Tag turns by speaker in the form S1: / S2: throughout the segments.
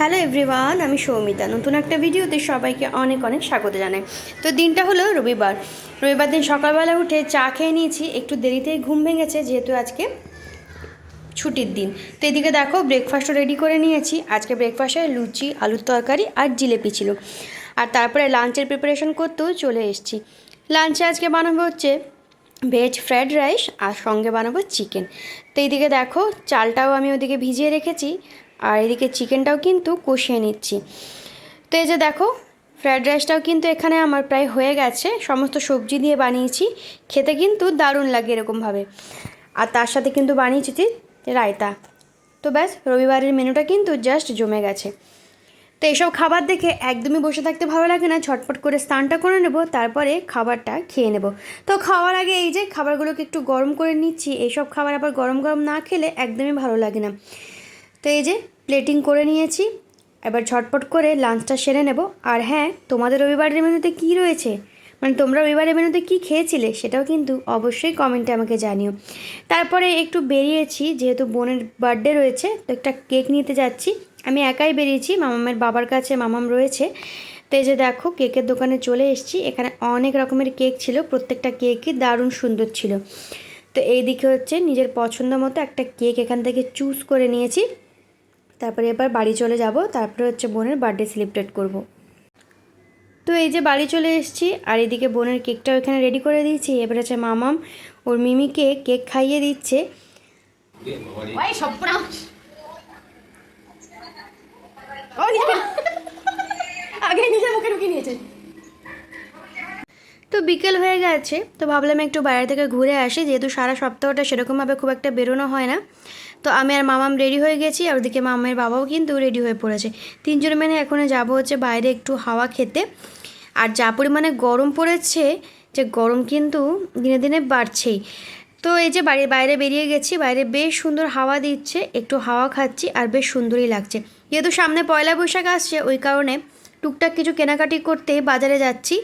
S1: Hello everyone, আমি সৌমিতা। নতুন একটা ভিডিওতে সবাইকে অনেক অনেক স্বাগত জানাই। তো দিনটা হলো রবিবার দিন সকালবেলা উঠে চা খেয়ে নিয়েছি। একটু দেরিতেই ঘুম ভেঙেছে যেহেতু আজকে ছুটির দিন। তো এদিকে দেখো ব্রেকফাস্টও রেডি করে নিয়েছি। আজকে ব্রেকফাস্টে লুচি, আলুর তরকারি আর জিলেপি ছিল। আর তারপরে লাঞ্চের প্রিপারেশন করতেও চলে এসেছি। লাঞ্চে আজকে বানাবো হচ্ছে ভেজ ফ্রায়েড রাইস আর সঙ্গে বানাবো চিকেন। তো এইদিকে দেখো চালটাও আমি ওদিকে ভিজিয়ে রেখেছি আর এদিকে চিকেনটাও কিন্তু কষিয়ে নিচ্ছি। তো এই যে দেখো ফ্রায়েড রাইসটাও কিন্তু এখানে আমার প্রায় হয়ে গেছে। সমস্ত সবজি দিয়ে বানিয়েছি, খেতে কিন্তু দারুণ লাগে এরকমভাবে। আর তার সাথে কিন্তু বানিয়েছি রায়তা। তো ব্যাস, রবিবারের মেনুটা কিন্তু জাস্ট জমে গেছে। তো এইসব খাবার দেখে একদমই বসে থাকতে ভালো লাগে না, ঝটপট করে স্নানটা করে নেব, তারপরে খাবারটা খেয়ে নেব। তো খাওয়ার আগে এই যে খাবারগুলোকে একটু গরম করে নিচ্ছি। এইসব খাবার আবার গরম গরম না খেলে একদমই ভালো লাগে না। তো এই যে প্লেটিং করে নিয়েছি, এবার ঝটপট করে লাঞ্চটা সেরে নেব। আর হ্যাঁ, তোমাদের রবিবারের মেনুতে কী রয়েছে, মানে তোমরা রবিবারের মেনুতে কী খেয়েছিলে সেটাও কিন্তু অবশ্যই কমেন্টে আমাকে জানিও। তারপরে একটু বেরিয়েছি, যেহেতু বোনের বার্থডে রয়েছে, তো একটা কেক নিতে যাচ্ছি। আমি একাই বেরিয়েছি, মামামের বাবার কাছে মামাম রয়েছে। তো এই যে দেখো কেকের দোকানে চলে এসেছি। এখানে অনেক রকমের কেক ছিল, প্রত্যেকটা কেকই দারুণ সুন্দর ছিল। তো এই দিকে হচ্ছে নিজের পছন্দ মতো একটা কেক এখান থেকে চুজ করে নিয়েছি। তারপরে এবার বাড়ি চলে যাব, তারপরে হচ্ছে বোনের বার্থডে সেলিব্রেট করব। তো এই যে বাড়ি চলে এসেছি আর এদিকে বোনের কেকটাও এখানে রেডি করে দিয়েছি। এবার হচ্ছে মামাম ওর মিমিকে কেক খাইয়ে দিচ্ছে। আগে নিজের মুখে ঢুকিয়ে নিয়েছে। তো বিকেল হয়ে গেছে, তো ভাবলাম একটু বাইরে থেকে ঘুরে আসি, যেহেতু সারা সপ্তাহটা সেরকমভাবে খুব একটা বেরোনো হয় না। তো আমি আর মামাম রেডি হয়ে গেছি, আর ওদিকে মামামের বাবাও কিন্তু রেডি হয়ে পড়েছে। তিনজন মিলে এখন যাবো হচ্ছে বাইরে একটু হাওয়া খেতে। আর যা পরিমাণে গরম পড়েছে, যে গরম কিন্তু দিনে দিনে বাড়ছেই। তো এই যে বাইরে বেরিয়ে গেছি, বাইরে বেশ সুন্দর হাওয়া দিচ্ছে, একটু হাওয়া খাচ্ছি আর বেশ সুন্দরই লাগছে। যেহেতু সামনে পয়লা বৈশাখ আসছে, ওই কারণে টুকটাক কিছু কেনাকাটি করতে বাজারে যাচ্ছি।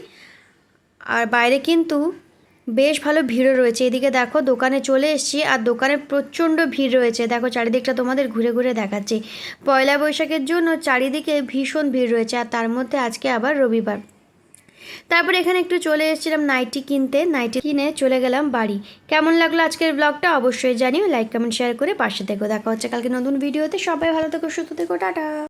S1: আর বাইরে কিন্তু বেশ ভালো ভিড়ও রয়েছে। এদিকে দেখো দোকানে চলে এসেছি আর দোকানে প্রচণ্ড ভিড় রয়েছে। দেখো চারিদিকটা তোমাদের ঘুরে ঘুরে দেখাচ্ছি। পয়লা বৈশাখের জন্য চারিদিকে ভীষণ ভিড় রয়েছে, আর তার মধ্যে আজকে আবার রবিবার। তারপরে এখানে একটু চলে এসেছিলাম নাইটি কিনতে, নাইটি কিনে চলে গেলাম বাড়ি। কেমন লাগলো আজকের ব্লগটা অবশ্যই জানিও, লাইক কমেন্ট শেয়ার করে পাশে থেকো। দেখা হচ্ছে কালকে নতুন ভিডিওতে। সবাই ভালো থেকো, সুস্থ থেকো, টাটা।